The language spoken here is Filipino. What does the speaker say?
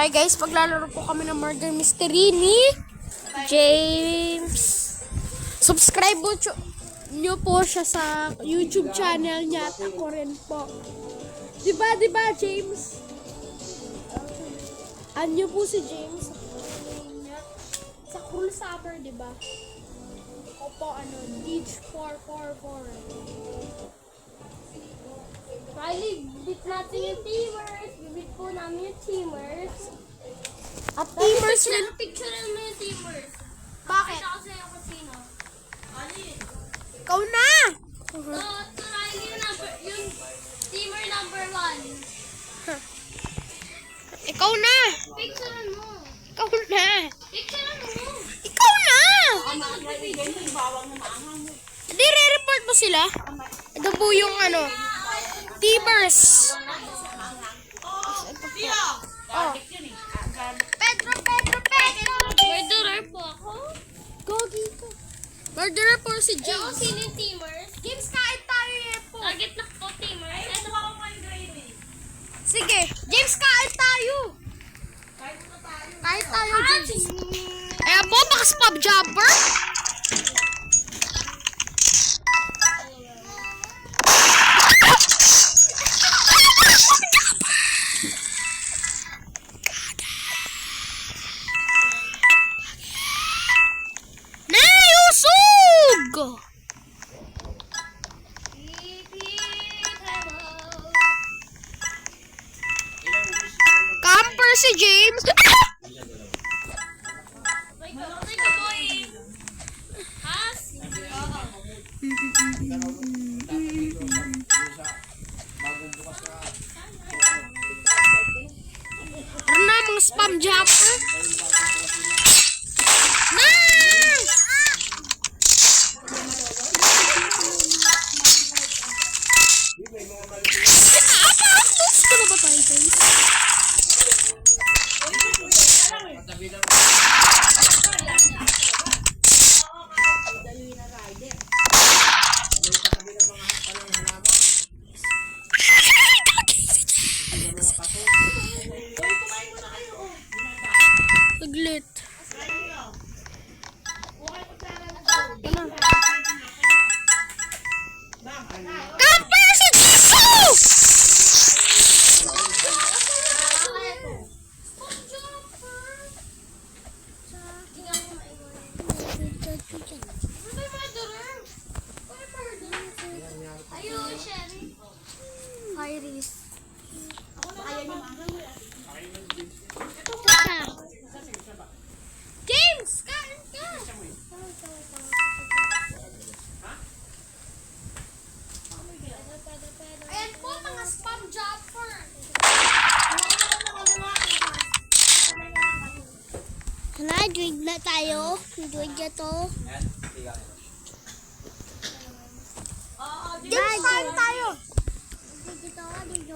Hi guys, paglalaro po kami ng Murder Mystery ni James. Subscribe po nyo po siya sa YouTube channel niya at ako rin po. Diba James? Anyo po si James sa Cruel Summer, diba? Ako po, Beach 444. Riley, bit natin yung teamers. Bibit po namin yung teamers. At teamers rin. Picturean mo yung teamers. Bakit? Pakita ko sa'yo kung sino. Ali. Ikaw na! To Riley yung teamer number 1. Ikaw na! Picturean mo. Ikaw na! Picturean mo. Ikaw na! Hindi, re-report mo sila. Ito po yung teamers. Oh. Pedro! Murderer po ako. Gogi ka. Murderer po si Ako James. sino yung teamers? James, kain tayo po. Target na ko teamers. Ito ako man gravy. Sige, James, kain tayo. Kain tayo, James. Ayan po, makaspab jumper. Nayusog! Camper si James. Karena mga spam jumper. Gusto na ba tayo, guys? Saglit. Camper si Jesus! Iris. James, kain ka. Ayan po mga spam jumper. Hala, drink na tayo. Drink na to. James, kain tayo. Drink ito, drink